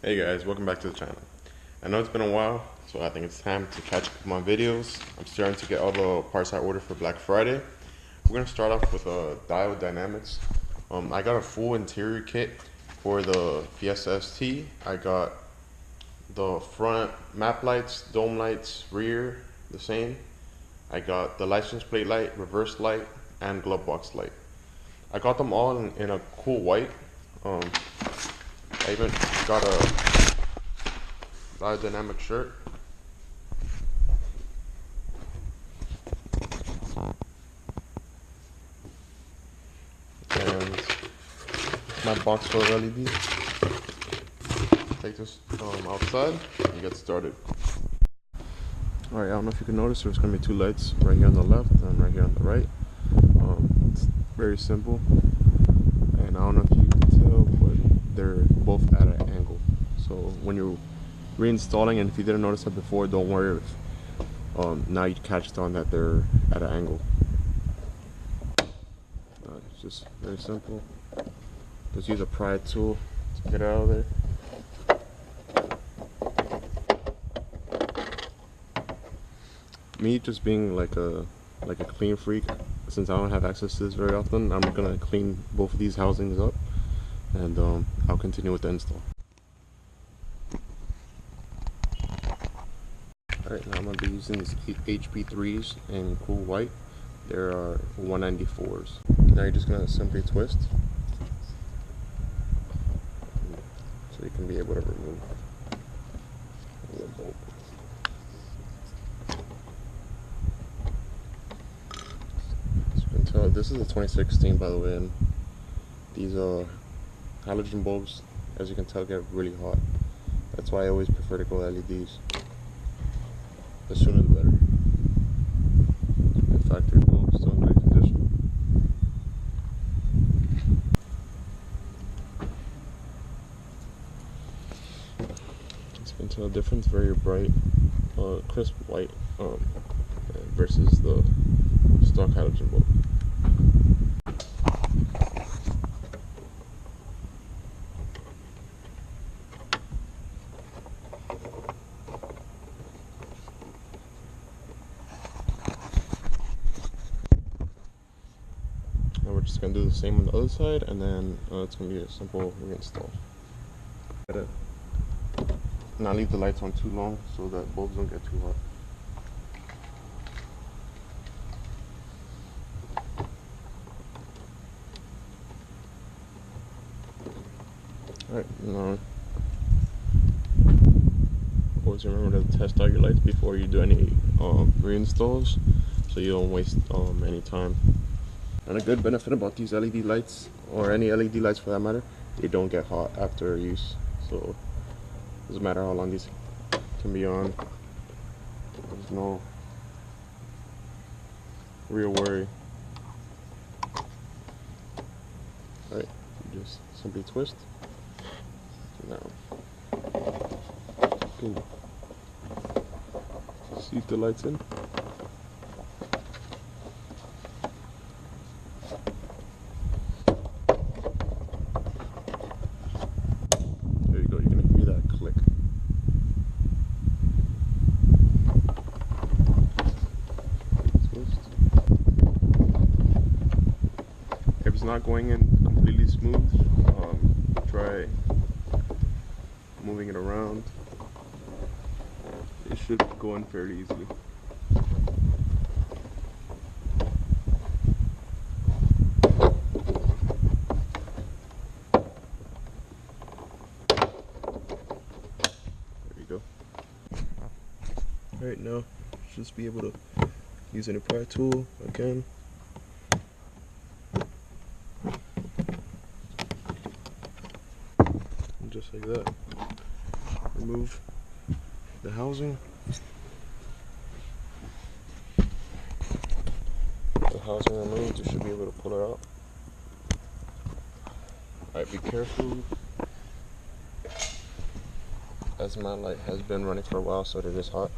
Hey guys, welcome back to the channel. I know it's been a while, so I think it's time to catch up with my videos. I'm starting to get all the parts I ordered for Black Friday. We're gonna start off with diode dynamics. I got a full interior kit for the Fiesta ST. I got the front map lights, dome lights, rear the same. I got the license plate light, reverse light, and glove box light. I got them all in a cool white. I even got a biodynamic shirt. And my box for LEDs. Take this outside and get started. Alright, I don't know if you can notice, there's going to be two lights right here on the left and right here on the right. It's very simple. And I don't know if you can tell, but they're both at an angle. So when you're reinstalling, and if you didn't notice that before, don't worry if now you catch on that they're at an angle. It's just very simple. Just use a pry tool to get it out of there. Me just being like a clean freak, since I don't have access to this very often, I'm gonna clean both of these housings up, and I'll continue with the install. Alright, now I'm gonna be using these HP3s in cool white. There are 194s. Now you're just gonna simply twist, so you can be able to remove the bolt. This is a 2016, by the way, and these halogen bulbs, as you can tell, get really hot. That's why I always prefer to go LEDs. The sooner the better. And factory bulbs still in good condition. As you can tell, the difference, very bright, crisp white versus the stock halogen bulb. We're just going to do the same on the other side, and then it's going to be a simple reinstall. Gotta not leave the lights on too long so that bulbs don't get too hot. Alright, now always remember to test out your lights before you do any reinstalls, so you don't waste any time. And a good benefit about these LED lights, or any LED lights for that matter, they don't get hot after use. So it doesn't matter how long these can be on. There's no real worry. Alright, you just simply twist. Now, see if the light's in. There you go, you're gonna hear that click. Twist. If it's not going in completely smooth, try moving it around. It should go in fairly easily. There you go. Alright, now just be able to use any pry tool again. And just like that, remove the housing. The housing removed, you should be able to pull it out. Alright, be careful, as my light has been running for a while, so it is hot.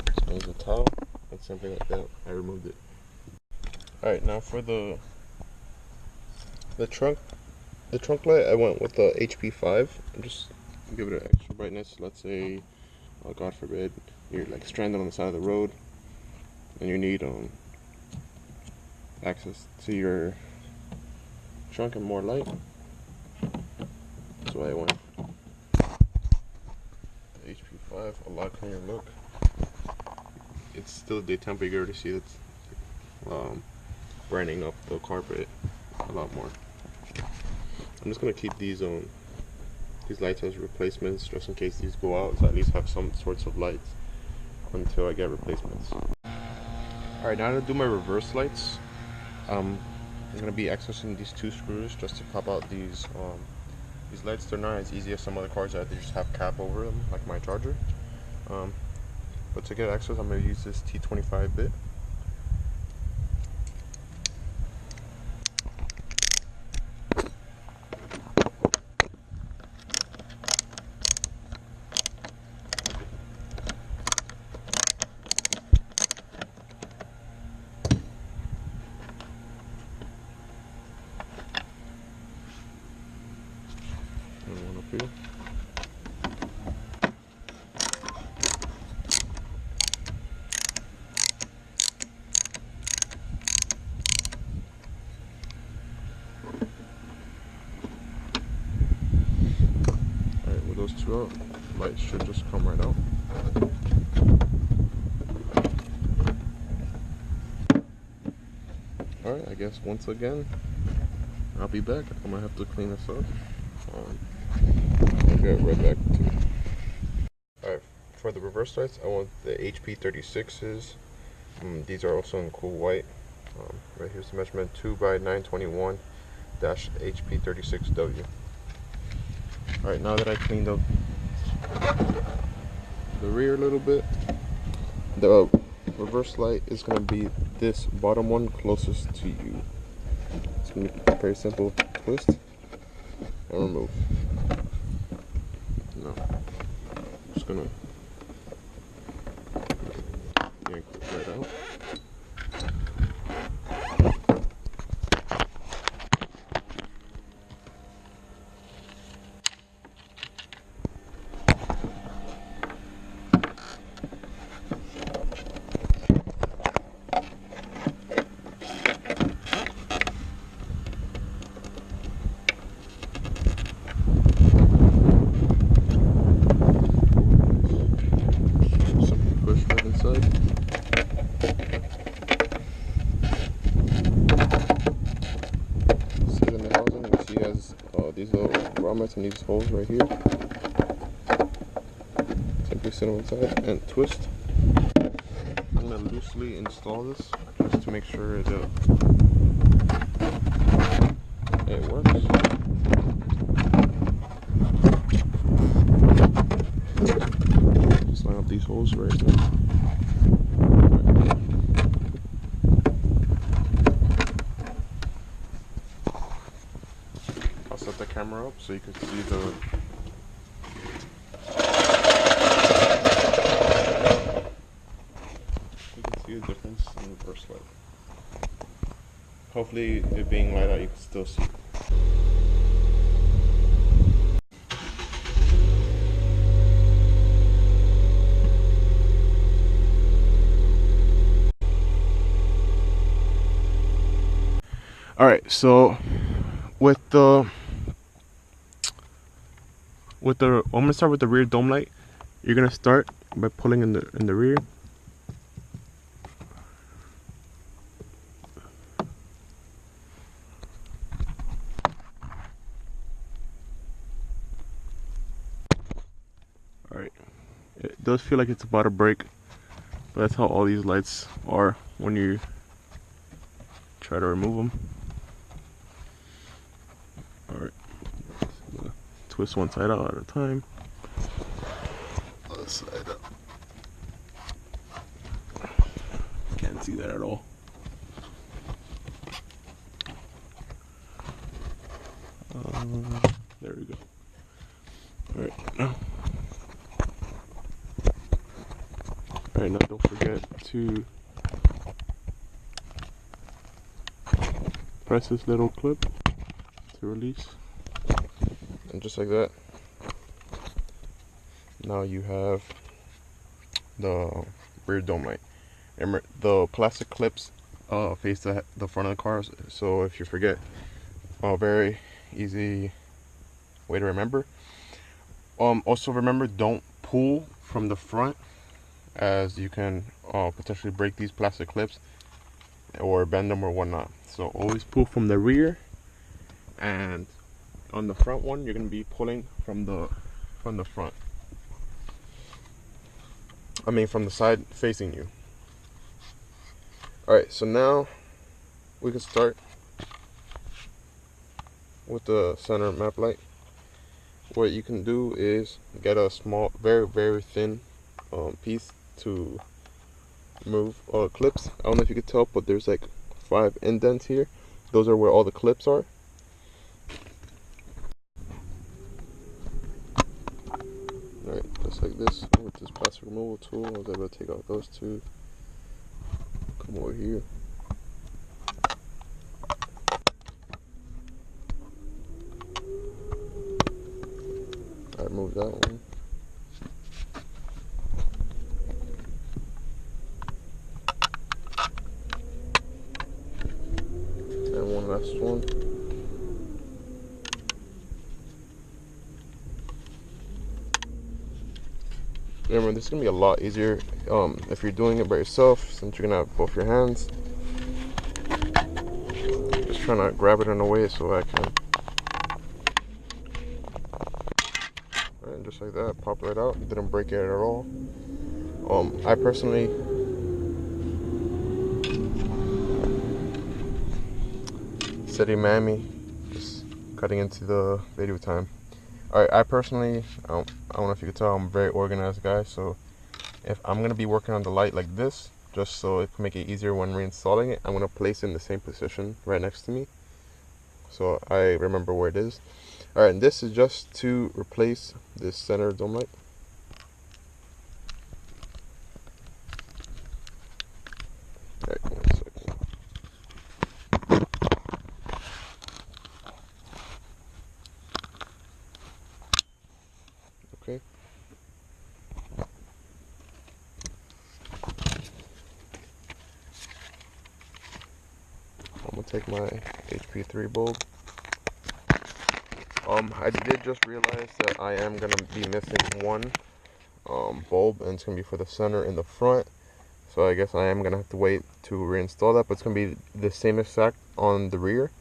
Just use a towel, and simply like that, I removed it. Alright, now for the trunk light, I went with the HP5. I'm just give it an extra brightness. Let's say, God forbid, you're like stranded on the side of the road and you need access to your trunk and more light. That's why I went HP5, a lot cleaner look. It's still daytime, but you can already see it's brightening up the carpet a lot more. I'm just gonna keep these lights as replacements just in case these go out, so at least have some sorts of lights until I get replacements. Alright, now to do my reverse lights, I'm gonna be accessing these two screws just to pop out these lights. They're not as easy as some other cars that they just have cap over them, like my Charger. But to get access, I'm gonna use this T25 bit. And one up here. Alright, with those two out, lights should just come right out. Alright, I guess once again, I'll be back. I'm gonna have to clean this up. I'll get right back to it. Alright, for the reverse lights, I want the HP36s. These are also in cool white. Right here's the measurement, 2x921-HP36W. Alright, now that I cleaned up the rear a little bit, the reverse light is going to be this bottom one closest to you. It's going to be very simple. Twist and remove. No, I'm just going to yank it right out. These little grommets and these holes right here. Simply sit them inside and twist. I'm going to loosely install this just to make sure that it works. Just line up these holes right here. Set the camera up so you can see you can see the difference in the reverse light. Hopefully it being light out you can still see. Alright, so I'm gonna start with the rear dome light. You're gonna start by pulling in the rear. Alright, it does feel like it's about to break, but that's how all these lights are when you try to remove them. Alright, twist one side out at a time. Other side up. Can't see that at all. There we go. Alright, now. Alright, now don't forget to press this little clip to release. And just like that, now you have the rear dome light. And the plastic clips face the front of the car, so if you forget, very easy way to remember. Also remember, don't pull from the front, as you can potentially break these plastic clips or bend them or whatnot. So always pull from the rear, and on the front one you're going to be pulling from the front. I mean from the side facing you. Alright, so now we can start with the center map light. What you can do is get a small, very thin piece to remove clips. I don't know if you could tell, but there's like 5 indents here. Those are where all the clips are. Alright, just like this. With this plastic removal tool, I was able to take out those 2. Come over here. I removed that one. And one last one. Remember, this is going to be a lot easier if you're doing it by yourself, since you're going to have both your hands. Just trying to grab it in a way so I can. And just like that, pop right out. Didn't break it at all. I personally City Mammy, just cutting into the video time. Alright, I personally, I don't know if you could tell, I'm a very organized guy, so if I'm going to be working on the light like this, just so it can make it easier when reinstalling it, I'm going to place it in the same position right next to me, so I remember where it is. Alright, and this is just to replace this center dome light. Alright, 1 second. Okay. I'm gonna take my HP3 bulb. I did just realize that I am gonna be missing one bulb, and it's gonna be for the center in the front. So I guess I am gonna have to wait to reinstall that, but it's gonna be the same exact on the rear.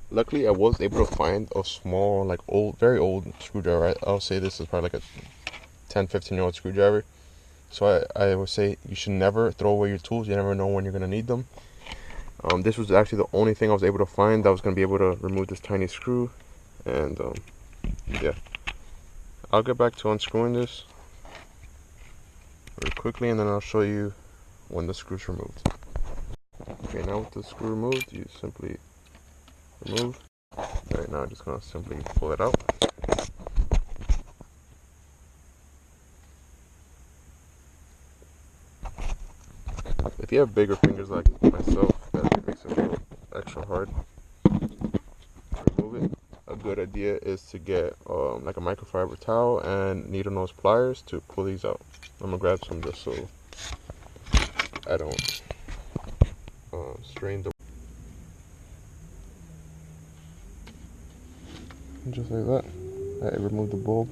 Luckily, I was able to find a small, like very old screwdriver. I'll say this is probably like a 10-15-year-old screwdriver. So I would say you should never throw away your tools. You never know when you're gonna need them. This was actually the only thing I was able to find that was gonna be able to remove this tiny screw. And yeah, I'll get back to unscrewing this very quickly, and then I'll show you when the screw's removed. Okay, now with the screw removed, you simply remove. Alright, now I'm just gonna simply pull it out. If you have bigger fingers like myself, that makes it a little extra hard to remove it. A good idea is to get like a microfiber towel and needle nose pliers to pull these out. I'm gonna grab some just so I don't strain the. Just like that, I removed the bulb.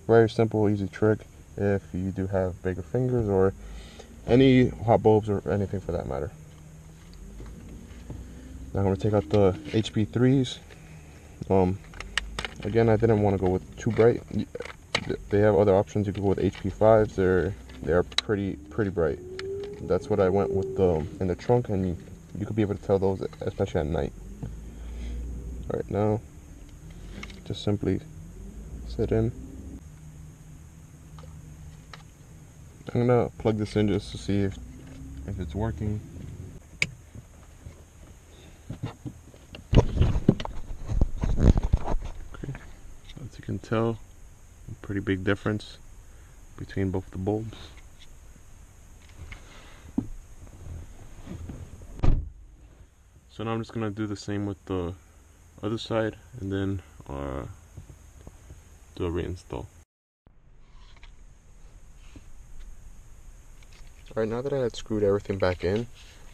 Very simple, easy trick if you do have bigger fingers or any hot bulbs or anything for that matter. Now I'm going to take out the HP3s. Again, I didn't want to go with too bright. They have other options. You could go with HP5s. They are pretty bright. That's what I went with in the trunk, and you could be able to tell those especially at night. All right, now just simply sit in. I'm gonna plug this in just to see if it's working. Okay, as you can tell, a pretty big difference between both the bulbs. So now I'm just gonna do the same with the other side, and then do a reinstall. Alright, now that I had screwed everything back in,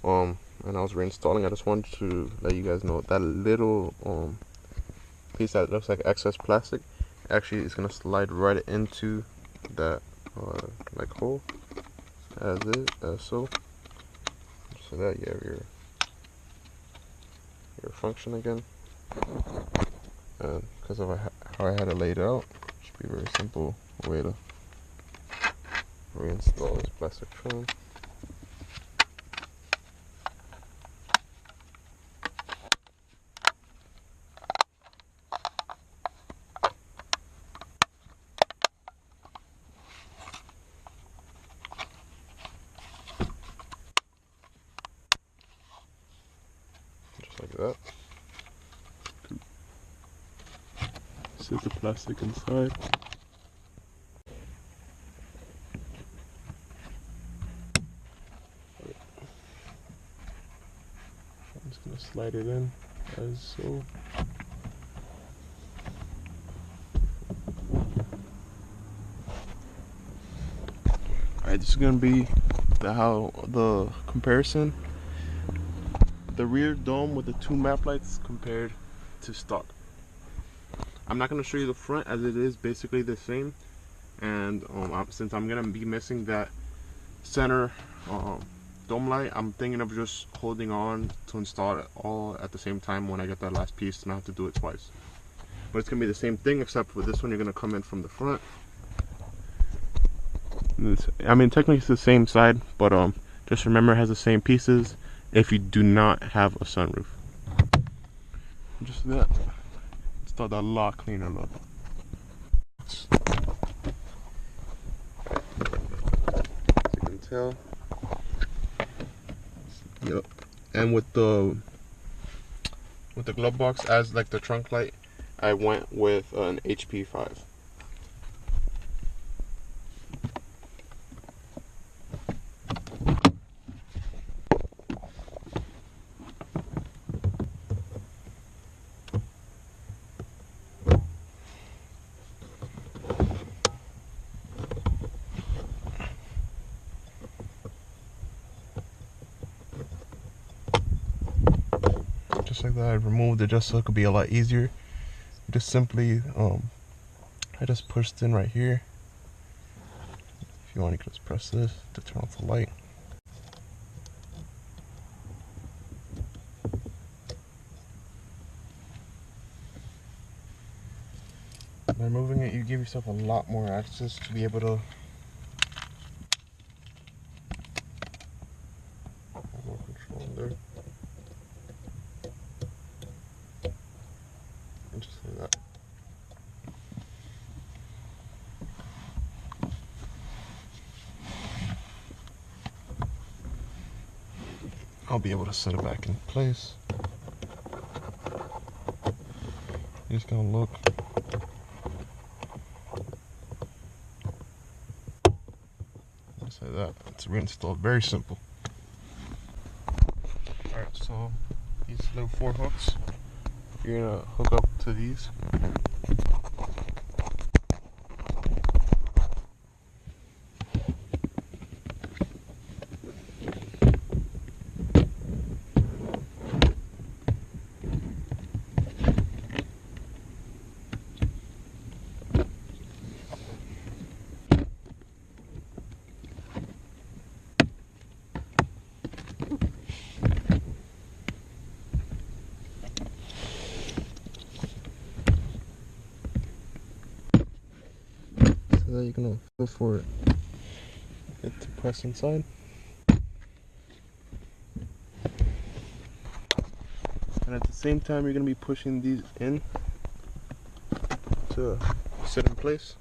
and I was reinstalling, I just wanted to let you guys know that little piece that looks like excess plastic actually is gonna slide right into that like hole as so that you have your function again. And because of how I had it laid out, it should be a very simple way to reinstall this plastic trim. Just like that. Set the plastic inside. I'm just gonna slide it in as so. Alright, this is gonna be the comparison. The rear dome with the two map lights compared to stock. I'm not gonna show you the front as it is basically the same, and since I'm gonna be missing that center dome light, I'm thinking of just holding on to install it all at the same time when I get that last piece, and I have to do it twice. But it's gonna be the same thing, except for this one you're gonna come in from the front. I mean, technically it's the same side, but just remember it has the same pieces if you do not have a sunroof. Just that. Installed a lot cleaner look. As you can tell. Yep. And with the glove box as like the trunk light, I went with an HP5. Just like that, I removed it just so it could be a lot easier. Just simply, I just pushed in right here. If you want, you can just press this to turn off the light. By removing it, you give yourself a lot more access to be able to have more control in there. And just like that. I'll be able to set it back in place. You're just gonna look. Just like that. It's reinstalled. Very simple. Alright, so these little 4 hooks, you're gonna hook up to these. So that you're gonna feel for it to press inside. And at the same time, you're gonna be pushing these in to sit in place.